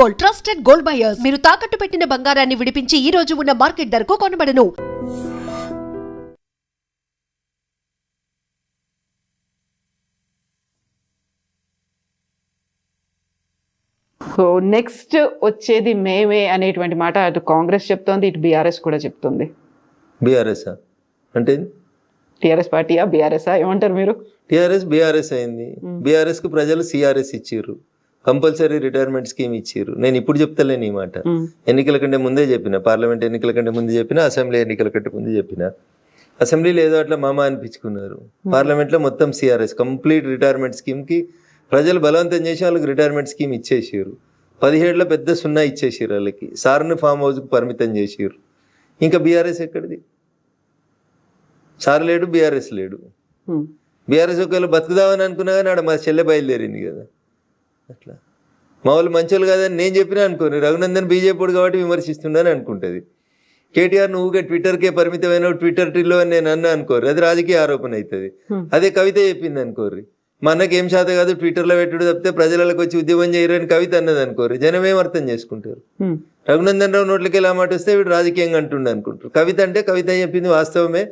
Gold, trusted gold buyers. మీరు తాకట్టు పెట్టిన బంగారాన్ని విడిపించి ఈ రోజు ఉన్న మార్కెట్ ధరకు కొనబడను. సో నెక్స్ట్ వచ్చేది మేమే అనేటువంటి మాట అటు కాంగ్రెస్ చెప్తోంది, ఇటు బీఆర్ఎస్ కూడా చెప్తుంది. బీఆర్ఎస్ అంటే టీఆర్ఎస్ పార్టీయా బీఆర్ఎస్ఆ ఏమంటారు మీరు? టీఆర్ఎస్ బీఆర్ఎస్ అయింది. బీఆర్ఎస్కు ప్రజలు సిఆర్ఎస్ ఇచ్చిర్రు, కంపల్సరీ రిటైర్మెంట్ స్కీమ్ ఇచ్చిర్రు. నేను ఇప్పుడు చెప్తలేను ఈ మాట, ఎన్నికల కంటే ముందే చెప్పిన, పార్లమెంట్ ఎన్నికల కంటే ముందు చెప్పిన, అసెంబ్లీ ఎన్నికల కంటే ముందు చెప్పిన. అసెంబ్లీలో ఏదో అట్లా మామ అనిపించుకున్నారు, పార్లమెంట్లో మొత్తం సిఆర్ఎస్ కంప్లీట్ రిటైర్మెంట్ స్కీమ్కి ప్రజలు బలవంతం చేసి వాళ్ళకి రిటైర్మెంట్ స్కీమ్ ఇచ్చేసారు. 17 పెద్ద సున్నా ఇచ్చేసారు వాళ్ళకి, సార్ని ఫామ్ హౌస్కి పరిమితం చేసారు. ఇంకా బీఆర్ఎస్ ఎక్కడిది? సార్ లేడు, బీఆర్ఎస్ లేడు. బీఆర్ఎస్ ఒకవేళ బతుకుదామని అనుకున్నా కానీ ఆడ మా చెల్లె బయలుదేరింది కదా. అట్లా మా వాళ్ళు మంచోళ్ళు కాదని నేను చెప్పినా అనుకోని, రఘునందన్ బీజేపీ కాబట్టి విమర్శిస్తుండని అనుకుంటుంది. కేటీఆర్ నువ్వుగా ట్విట్టర్కే పరిమితమైన ట్విట్టర్ టిల్లో అని నేను అన్నా అనుకోరు, అది రాజకీయ ఆరోపణ అవుతుంది. అదే కవిత చెప్పింది అనుకోర్రి, మా అన్నకి ఏం శాత కాదు ట్విట్టర్లో పెట్టుడు తప్పితే ప్రజలకు వచ్చి ఉద్యమం చేయరని కవిత అన్నది అనుకోరు, జనం ఏం అర్థం చేసుకుంటారు? రఘునందన్ రావు నోట్లకి ఎలా మాట వస్తే వీడు రాజకీయంగా అంటుండే అనుకుంటారు. కవిత అంటే కవిత చెప్పింది వాస్తవమే,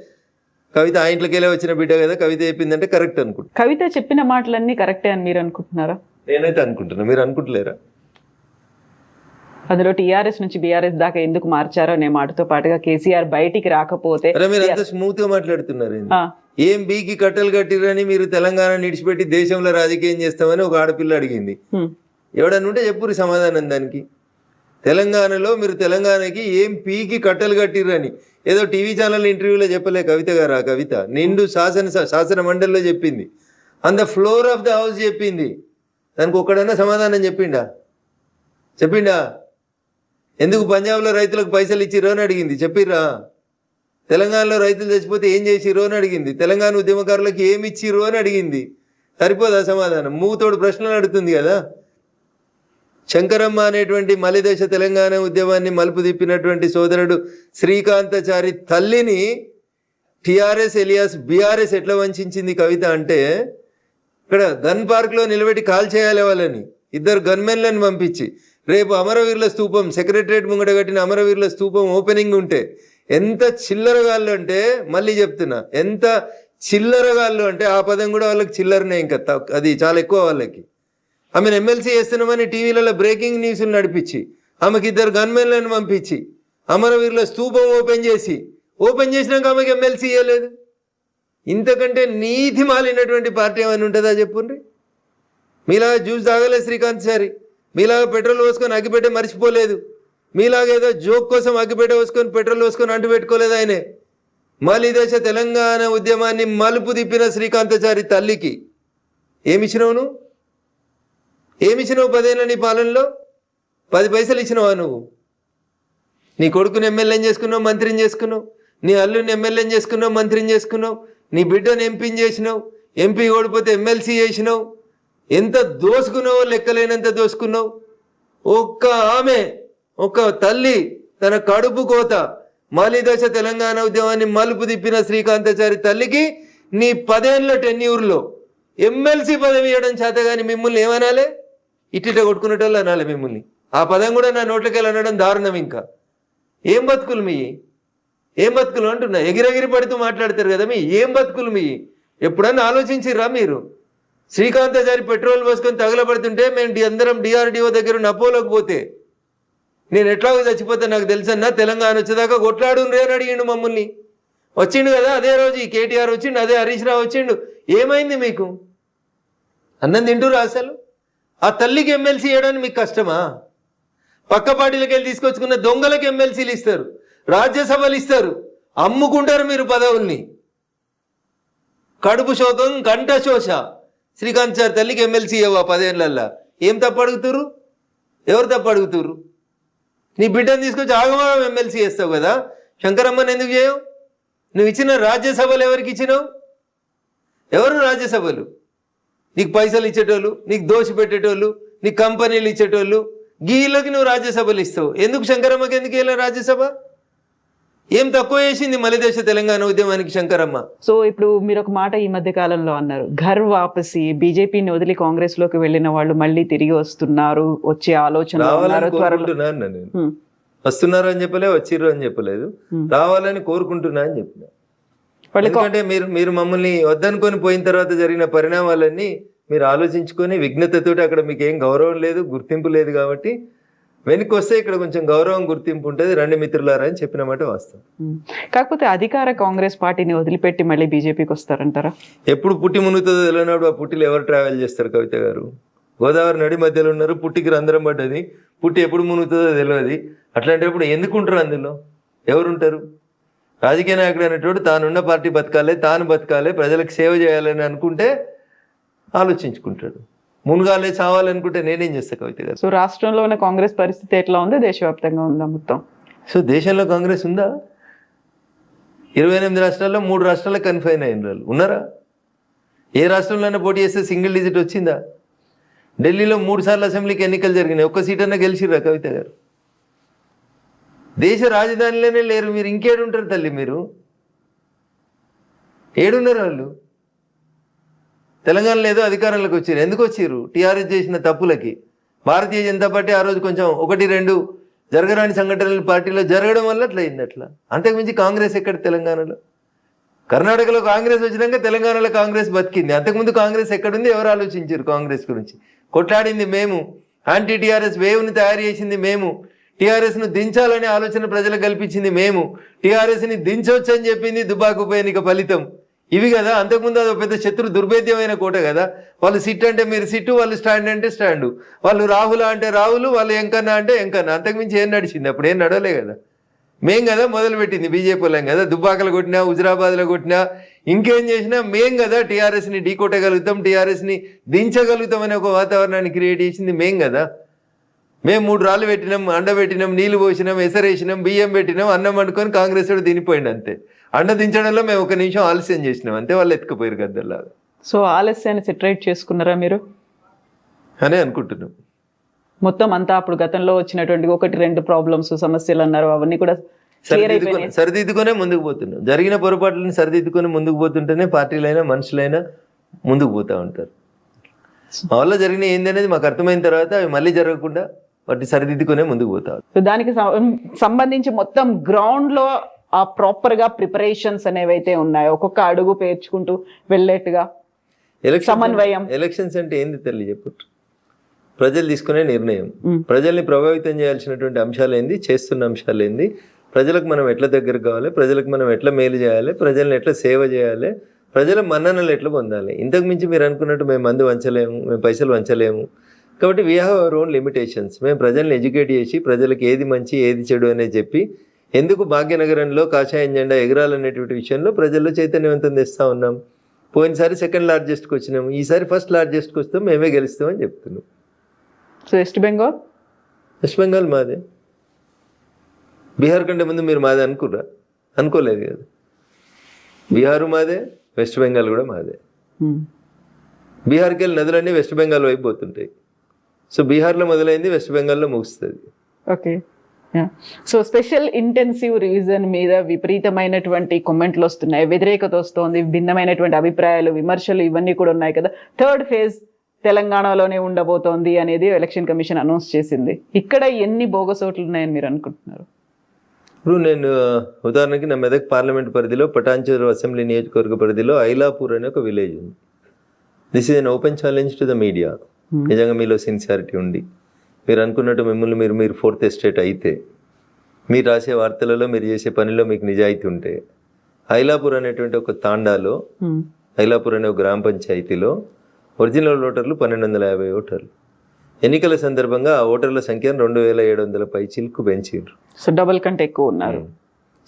కవిత ఆ ఇంట్లోకి వచ్చిన బిడ్డ కదా, కవిత చెప్పిందంటే కరెక్ట్ అనుకుంటారు. కవిత చెప్పిన మాటలన్నీ కరెక్టే అని మీరు అనుకుంటున్నారా? నేనైతే అనుకుంటున్నా, మీరు అనుకుంటలేరా? అందులో టీఆర్ఎస్ నుంచి బీఆర్ఎస్ దాకా ఎందుకు మార్చారో అనే మాటతో పాటుగా కేసీఆర్ బయటికి రాకపోతే మీరు అంత స్మూత్ గా మాట్లాడుతున్నారు. ఏం బీకి కట్టలు కట్టిరని మీరు తెలంగాణ నిడిచిపెట్టి దేశంలో రాజకీయం చేస్తామని ఒక ఆడపిల్ల అడిగింది. ఎవడనుంటే చెప్పురు సమాధానం దానికి. తెలంగాణలో మీరు తెలంగాణకి ఏం పీకి కట్టలు కట్టిరని ఏదో టీవీ ఛానల్ ఇంటర్వ్యూలో చెప్పలే కవిత గారు. ఆ కవిత నిండు శాసన మండలిలో చెప్పింది, on the floor of the house చెప్పింది. దానికి ఒక్కడన్నా సమాధానం చెప్పిండా? ఎందుకు పంజాబ్లో రైతులకు పైసలు ఇచ్చిరో అని అడిగింది, చెప్పిర్రా? తెలంగాణలో రైతులు చచ్చిపోతే ఏం చేసిరో అని అడిగింది, తెలంగాణ ఉద్యమకారులకు ఏమి ఇచ్చిరో అని అడిగింది. సరిపోదా సమాధానం? మూతోడు ప్రశ్నలు అడుగుతుంది కదా. శంకరమ్మ అనేటువంటి మలిదశ తెలంగాణ ఉద్యమాన్ని మలుపు తిప్పినటువంటి సోదరుడు శ్రీకాంతాచారి తల్లిని టీఆర్ఎస్ ఎలియాస్ బీఆర్ఎస్ ఎట్లా వంచింది కవిత అంటే, ఇక్కడ గన్ పార్క్లో నిలబెట్టి కాల్ చేయాలి వాళ్ళని, 2 గన్మెన్లను పంపించి. రేపు అమరవీరుల స్తూపం సెక్రటరేట్ ముంగట కట్టిన అమరవీరుల స్తూపం ఓపెనింగ్ ఉంటే ఎంత చిల్లరగాళ్ళు అంటే, మళ్ళీ చెప్తున్నా, ఎంత చిల్లరగాళ్ళు అంటే ఆ పదం కూడా వాళ్ళకి చిల్లరనే, ఇంకా అది చాలా ఎక్కువ వాళ్ళకి. ఆమెను ఎమ్మెల్సీ చేస్తున్నామని టీవీలలో బ్రేకింగ్ న్యూస్లు నడిపించి, ఆమెకి 2 గన్మెన్లను పంపించి అమరవీరుల స్తూపం ఓపెన్ చేసినాక ఆమెకి ఎమ్మెల్సీ ఇవ్వలేదు. ఇంతకంటే నీతి మాలినటువంటి పార్టీ ఏమైనా ఉంటుందా చెప్పుండ్రి? మీలాగా జ్యూస్ తాగలేదు శ్రీకాంతాచారి, మీలాగా పెట్రోల్ పోసుకొని అగ్గిపెట్టే మర్చిపోలేదు, మీలాగా ఏదో జోక్ కోసం అగ్గిపెట్ట పోసుకొని పెట్రోల్ పోసుకొని అంటు పెట్టుకోలేదు. ఆయనే మలిదశ తెలంగాణ ఉద్యమాన్ని మలుపు తిప్పిన శ్రీకాంతాచారి తల్లికి ఏమిచ్చినావు నువ్వు? 10 ఏళ్ళ నీ పాలనలో 10 పైసలు ఇచ్చినావా నువ్వు? నీ కొడుకుని ఎమ్మెల్యేని చేసుకున్నావు, మంత్రిని చేసుకున్నావు, నీ అల్లుని ఎమ్మెల్యేని చేసుకున్నావు, మంత్రిని చేసుకున్నావు, నీ బిడ్డను ఎంపీని చేసినావు, ఎంపీ ఓడిపోతే ఎమ్మెల్సీ చేసినావు. ఎంత దోసుకున్నావో లెక్కలేనంత దోసుకున్నావు. ఒక్క తల్లి తన కడుపు కోత మలిదశ తెలంగాణ ఉద్యమాన్ని మలుపు తిప్పిన శ్రీకాంతాచారి తల్లికి నీ 10 ఏళ్ళ టెన్యూర్లో ఎమ్మెల్సీ పదవి ఇవ్వడం చేత కానీ మిమ్మల్ని ఏమనాలే? ఇట్టిట కొట్టుకునేటోళ్ళు అనాలి మిమ్మల్ని. ఆ పదం కూడా నా నోట్లకి అనడం దారుణం. ఇంకా ఏం బతుకులు అంటున్నా, ఎగిరెగిరి పడుతూ మాట్లాడతారు కదా. ఏం బతుకులు ఎప్పుడన్నా ఆలోచించిర్రా మీరు? శ్రీకాంతాచారి పెట్రోల్ పోసుకొని తగలబడుతుంటే మేము అందరం డిఆర్డిఓ దగ్గర అపోలోకి పోతే, నేను ఎట్లాగో చచ్చిపోతే నాకు తెలుసన్నా, తెలంగాణ వచ్చేదాకా కొట్లాడుండ్రే అని అడిగిండు మమ్మల్ని. వచ్చిండు కదా అదే రోజు ఈ కేటీఆర్ వచ్చిండు, అదే హరీష్ రావు వచ్చిండు. ఏమైంది మీకు? అన్నం తింటురా అసలు? ఆ తల్లికి ఎమ్మెల్సీ చేయడానికి మీకు కష్టమా? పక్క పార్టీలకు వెళ్ళి తీసుకొచ్చుకున్న దొంగలకు ఎమ్మెల్సీలు ఇస్తారు, రాజ్యసభలు ఇస్తారు, అమ్ముకుంటారు మీరు పదవుల్ని. కడుపు శోకం కంఠ శోష. శ్రీకాంతాచారి తల్లికి ఎమ్మెల్సీ ఇవ్వవా 10 ఏళ్ళల్లో? ఏం తప్పు అడుగుతురు? ఎవరు తప్పు అడుగుతురు? నీ బిడ్డను తీసుకొచ్చి ఆగమాగం ఎమ్మెల్సీ చేస్తావు కదా. శంకరమ్మని ఎందుకు చేయవు? నువ్వు ఇచ్చిన రాజ్యసభలు ఎవరికి ఇచ్చినావు? ఎవరు రాజ్యసభలు? నీకు పైసలు ఇచ్చేటోళ్ళు, నీకు దోషి పెట్టేటోళ్ళు, నీకు కంపెనీలు ఇచ్చేటోళ్ళు, గీళ్ళకి నువ్వు రాజ్యసభలు ఇస్తావు. ఎందుకు శంకరమ్మకి ఎందుకు వెళ్ళా రాజ్యసభ? ఏం తక్కువ చేసింది మలిదేశ తెలంగాణ ఉద్యమానికి శంకరమ్మ? సో ఇప్పుడు మీరు ఒక మాట ఈ మధ్య కాలంలో అన్నారు, ఘర్ వాపసి, బీజేపీని వదిలి కాంగ్రెస్ లోకి వెళ్ళిన వాళ్ళు మళ్ళీ తిరిగి వస్తున్నారు, వచ్చే ఆలోచన రావాలని కోరుకుంటున్నాను నేను. వస్తున్నారు అని చెప్పలే, వచ్చిర్రు అని చెప్పలేదు, రావాలని కోరుకుంటున్నా అని చెప్పిన. ఎందుకంటే మీరు మమ్మల్ని వద్దనుకొని పోయిన తర్వాత జరిగిన పరిణామాలన్నీ మీరు ఆలోచించుకొని విఘ్నతతోటి, అక్కడ మీకు ఏం గౌరవం లేదు, గుర్తింపు లేదు, కాబట్టి వెనక్కి వస్తే ఇక్కడ కొంచెం గౌరవం గుర్తింపు ఉంటుంది, రండి మిత్రులారా అని చెప్పిన మాట వాస్తవం. కాకపోతే అధికార కాంగ్రెస్ పార్టీని వదిలిపెట్టి మళ్ళీ బీజేపీకి వస్తారంటారా? ఎప్పుడు పుట్టి మునుగుతుందో తెలియనాడు ఆ పుట్టిలో ఎవరు ట్రావెల్ చేస్తారు కవిత గారు? గోదావరి నడి మధ్యలో ఉన్నారు, పుట్టికి రంధ్రం పడ్డది, పుట్టి ఎప్పుడు మునుగుతుందో తెలియదు. అట్లాంటప్పుడు ఎందుకుంటారు అందులో? ఎవరుంటారు? రాజకీయ నాయకుడు అనేటోడు తానున్న పార్టీ బతకాలి, తాను బతకాలి, ప్రజలకు సేవ చేయాలని అనుకుంటే ఆలోచించుకుంటాడు. మునుగాలే చావాలనుకుంటే నేనేం చేస్తా కవిత గారు? సో రాష్ట్రంలో ఉన్న కాంగ్రెస్ పరిస్థితి ఎట్లా ఉంది, దేశవ్యాప్తంగా ఉందా మొత్తం? సో దేశంలో కాంగ్రెస్ ఉందా? 28 రాష్ట్రాల్లో 3 రాష్ట్రాల్లో కన్ఫైన్ అయిన వాళ్ళు ఉన్నారా? ఏ రాష్ట్రంలోనే పోటీ చేస్తే సింగిల్ డిజిట్ వచ్చిందా? ఢిల్లీలో 3 సార్లు అసెంబ్లీకి ఎన్నికలు జరిగినాయి, ఒక్క సీట్ అన్నా గెలిచిర్రా కవిత గారు? దేశ రాజధానిలోనే లేరు, మీరు ఇంకేడుంటారు తల్లి? మీరు ఏడున్నారు? వాళ్ళు తెలంగాణలో ఏదో అధికారంలోకి వచ్చారు. ఎందుకు వచ్చారు? టీఆర్ఎస్ చేసిన తప్పులకి. భారతీయ జనతా పార్టీ ఆ రోజు కొంచెం 1-2 జరగరాని సంఘటనలు పార్టీలో జరగడం వల్ల అట్లా అయింది. అట్లా అంతకుమించి కాంగ్రెస్ ఎక్కడ తెలంగాణలో? కర్ణాటకలో కాంగ్రెస్ వచ్చినాక తెలంగాణలో కాంగ్రెస్ బతికింది. అంతకుముందు కాంగ్రెస్ ఎక్కడుంది? ఎవరు ఆలోచించారు కాంగ్రెస్ గురించి? కొట్లాడింది మేము, యాంటీ టీఆర్ఎస్ వేవ్ని తయారు చేసింది మేము, టీఆర్ఎస్ను దించాలనే ఆలోచన ప్రజలకు కల్పించింది మేము, టీఆర్ఎస్ని దించవచ్చు అని చెప్పింది దుబాకు ఉప ఎన్నిక ఫలితం. ఇవి కదా. అంతకుముందు అది పెద్ద శత్రు దుర్భేద్యమైన కోట కదా. వాళ్ళు సిట్ అంటే మీరు సిట్టు, వాళ్ళు స్టాండ్ అంటే స్టాండు, వాళ్ళు రాహుల అంటే రాహులు, వాళ్ళు ఎంకన్నా అంటే ఎంకన్నా. అంతకుమించి ఏం నడిచింది? అప్పుడు ఏం నడవలే కదా. మేం కదా మొదలుపెట్టింది, బీజేపీ వాళ్ళం కదా. దుబ్బాకలు కొట్టినా, హుజరాబాద్లో కొట్టినా, ఇంకేం చేసినా మేం కదా టీఆర్ఎస్ని ఢీ కొట్టగలుగుతాం, టీఆర్ఎస్ని దించగలుగుతాం అనే ఒక వాతావరణాన్ని క్రియేట్ చేసింది మేం కదా. మేము 3 రాళ్ళు పెట్టినాం, అండ పెట్టినాం, నీళ్లు పోసినాం, ఎసరేసినాం, బియ్యం పెట్టినాం, అన్నం వండుకొని కాంగ్రెస్ వాడు తినిపోయింది అంతే. అండ దించడంలో మేము 1 నిమిషం ఆలస్యం చేసినాం అంతే, వాళ్ళు ఎత్తుకుపోయారు గద్దల్లాగా. సో ఆలస్యాన్ని సెటరేట్ చేసుకున్నారా మీరు అని అనుకుంటున్నాం. మొత్తం అంతా అప్పుడు గతంలో వచ్చినటువంటి 1-2 ప్రాబ్లమ్స్, సమస్యలు అన్నారు, అవన్నీ కూడా సరిదిద్దుకునే ముందుకు పోతున్నాం. జరిగిన పొరపాట్లను సరిదిద్దుకొని ముందుకు పోతుంటేనే పార్టీలైనా మనుషులైనా ముందుకు పోతూ ఉంటారు. మా వల్ల జరిగిన ఏంది అనేది మాకు అర్థమైన తర్వాత అవి మళ్ళీ జరగకుండా వాటిని సరిదిద్దుకునే ముందుకు పోతారు. సో దానికి సంబంధించి మొత్తం గ్రౌండ్ లో ఆ ప్రాపర్ గా ప్రిపరేషన్స్ అనేవైతే ఉన్నాయో, ఒక్కొక్క అడుగు పేర్చుకుంటూ వెళ్ళేట్టుగా సమన్వయం. ఎలక్షన్స్ అంటే ఏంది తల్లి చెప్పు? ప్రజలు తీసుకునే నిర్ణయం, ప్రజల్ని ప్రభావితం చేయాల్సినటువంటి అంశాలు ఏంది, చేస్తున్న అంశాలు ఏంది, ప్రజలకు మనం ఎట్లా దగ్గర కావాలి, ప్రజలకు మనం ఎట్లా మేలు చేయాలి, ప్రజల్ని ఎట్లా సేవ చేయాలి, ప్రజల మన్ననలు ఎట్లా పొందాలి. ఇంతకు మించి మీరు అనుకున్నట్టు మేము మందు వంచలేము, మేము పైసలు వంచలేము. కాబట్టి we have our own limitations. మేము ప్రజల్ని ఎడ్యుకేట్ చేసి ప్రజలకు ఏది మంచి ఏది చెడు అనేది చెప్పి ఎందుకు భాగ్యనగరంలో కాషాయం జెండా ఎగరాలనేటువంటి విషయంలో ప్రజల్లో చైతన్యవంతం తెస్తూ ఉన్నాం. పోయినసారి 2nd లార్జెస్ట్కి వచ్చినాము, ఈసారి 1st లార్జెస్ట్కి వస్తాం, మేమే గెలుస్తామని చెప్తున్నాం. సో వెస్ట్ బెంగాల్ మాదే. బీహార్ కంటే ముందు మీరు మాదే అనుకుర్రా? అనుకోలేదు కదా. బీహారు మాదే, వెస్ట్ బెంగాల్ కూడా మాదే. బీహార్కి వెళ్ళి నదులన్నీ వెస్ట్ బెంగాల్ వైపు పోతుంటాయి. సో బీహార్లో మొదలైంది, వెస్ట్ బెంగాల్లో ముగుస్తుంది. Okay. So special intensive revision మీద విపరీతమైనటువంటి కామెంట్లు వస్తున్నాయి, వ్యతిరేకత వస్తుంది, భిన్నమైనటువంటి అభిప్రాయాలు, విమర్శలు ఇవన్నీ కూడా ఉన్నాయి కదా. 3rd ఫేజ్ తెలంగాణలోనే ఉండబోతోంది అనేది ఎలక్షన్ కమిషన్ అనౌన్స్ చేసింది. ఇక్కడ ఎన్ని బోగస్ ఓట్లు ఉన్నాయని మీరు అనుకుంటున్నారు? ఇప్పుడు నేను ఉదాహరణకి నా మెదక్ పార్లమెంట్ పరిధిలో పటాన్చెరు అసెంబ్లీ నియోజకవర్గ పరిధిలో ఐలాపూర్ అనే ఒక విలేజ్ ఉంది. This is an open challenge to the media. నిజంగా మీలో సిన్సియారిటీ ఉండి మీరు అనుకున్నట్టు మిమ్మల్ని మీరు 4th ఎస్టేట్ అయితే, మీరు రాసే వార్తలలో, మీరు చేసే పనిలో మీకు నిజాయితీ ఉంటే, ఐలాపూర్ అనేటువంటి ఒక తాండాలో, ఐలాపూర్ అనే ఒక గ్రామ పంచాయతీలో ఒరిజినల్ ఓటర్లు 1250 ఓటర్లు. ఎన్నికల సందర్భంగా ఆ ఓటర్ల సంఖ్యను 2700 పై చిలుకు పెంచారు. సో డబుల్ కంటే ఎక్కువ ఉన్నారు.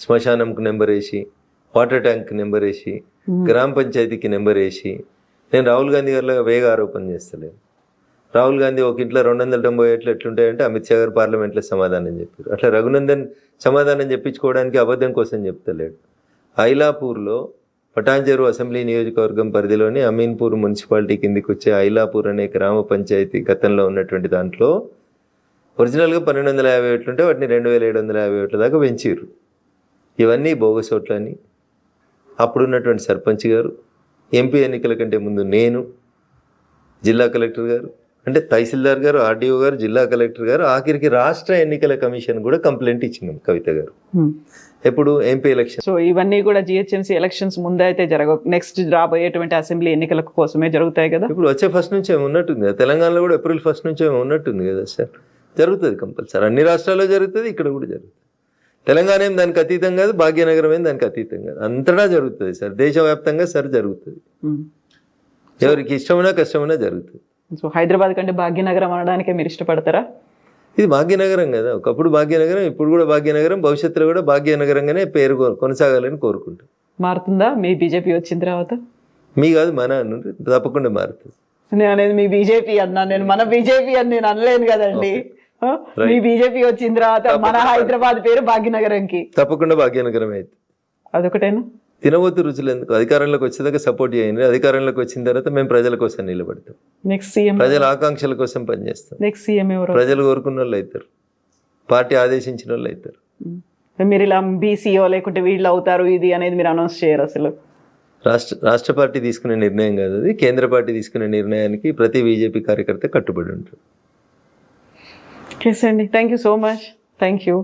శ్మశానంకు నెంబర్ వేసి, వాటర్ ట్యాంక్ నెంబర్ వేసి, గ్రామ పంచాయతీకి నెంబర్ వేసి, నేను రాహుల్ గాంధీ గారిలో వేగ ఆరోపణ చేస్తలేను. రాహుల్ గాంధీ ఒక ఇంట్లో 290 ఓట్లు ఎట్లుంటాయంటే అమిత్ షా గారు పార్లమెంట్లో సమాధానం చెప్పారు. అట్లా రఘునందన్ సమాధానం చెప్పించుకోవడానికి అబద్ధం కోసం చెప్తలేడు. ఐలాపూర్లో పటాన్చెరు అసెంబ్లీ నియోజకవర్గం పరిధిలోని అమీన్పూర్ మున్సిపాలిటీ కిందికి వచ్చే ఐలాపూర్ అనే గ్రామ పంచాయతీ గతంలో ఉన్నటువంటి దాంట్లో ఒరిజినల్గా 1250 ఓట్లుంటే వాటిని 2750 ఓట్ల దాకా పెంచారు. ఇవన్నీ బోగస్ ఓట్లని అప్పుడున్నటువంటి సర్పంచ్ గారు, ఎంపీ ఎన్నికల కంటే ముందు నేను, జిల్లా కలెక్టర్ గారు, అంటే తహసీల్దార్ గారు, ఆర్డీఓ గారు, జిల్లా కలెక్టర్ గారు, ఆఖరికి రాష్ట్ర ఎన్నికల కమిషన్ కూడా కంప్లైంట్ ఇచ్చినాం కవిత గారు. ఎప్పుడు ఎంపీ ఎలక్షన్. సో ఇవన్నీ కూడా జిహెచ్ఎంసీ ఎలక్షన్స్ ముందే అయితే జరగవు, నెక్స్ట్ రాబోయేటువంటి అసెంబ్లీ ఎన్నికల కోసమే జరుగుతాయి కదా. ఇప్పుడు వచ్చే ఫస్ట్ నుంచి ఏమి ఉన్నట్టుంది కదా, తెలంగాణలో కూడా ఏప్రిల్ 1 నుంచి ఏమి ఉన్నట్టుంది కదా సార్. జరుగుతుంది కంపల్సరీ, అన్ని రాష్ట్రాల్లో జరుగుతుంది, ఇక్కడ కూడా జరుగుతుంది. తెలంగాణ ఏం దానికి అతీతం కాదు, భాగ్యనగరం ఏం దానికి అతీతం కాదు, అంతటా జరుగుతుంది సార్, దేశవ్యాప్తంగా సార్ జరుగుతుంది. ఎవరికి ఇష్టమైనా కష్టమైనా జరుగుతుంది. సో హైదరాబాద్ కంటే భాగ్యనగరం అనడానికే మీరు ఇష్టపడతారా? ఇది భాగ్యనగరం కదా, ఒకప్పుడు భాగ్యనగరం, ఇప్పుడు కూడా భాగ్యనగరం, భవిష్యత్తులో కూడా భాగ్యనగరంగానే పేరు కొనసాగాలని కోరుకుంటాం. మారుతుందా మీ బీజేపీ వచ్చిన తర్వాత? మీ కాదు మన అన్న, తప్పకుండా మారుతుంది. నేను అనేది మీ బీజేపీ అన్నా, నేను మన బీజేపీ అని నేను అనలేను కదండి. మీ బీజేపీ వచ్చిన తర్వాత మన హైదరాబాద్ పేరు భాగ్యనగరంకి తప్పకుండా భాగ్యనగరం అయితే. అదొకటేనా? తినబోతు రుచులు ఎందుకు, అధికారంలోకి వచ్చేదాకా సపోర్ట్ చేయండి, అధికారంలోకి వచ్చిన తర్వాత మేము ప్రజల కోసం నిలబడతాం, నెక్స్ట్ సీఎం ప్రజల ఆకాంక్షల కోసం పనిచేస్తాం. నెక్స్ట్ సీఎం ఎవరు? ప్రజలు కోరుకున్న వాళ్ళు అవుతారు, పార్టీ ఆదేశించిన వాళ్ళు అవుతారు. మీరు ఇలా బీసీఓ లేకుంటే వీళ్ళు అవుతారు ఇది అనేది మీరు అనౌన్స్ చేయరు అసలు? రాష్ట్ర పార్టీ తీసుకునే నిర్ణయం కాదు అది, కేంద్ర పార్టీ తీసుకునే నిర్ణయానికి ప్రతి బీజేపీ కార్యకర్త కట్టుబడి ఉంటారు. ఓకే అండి, thank you so much. Thank you.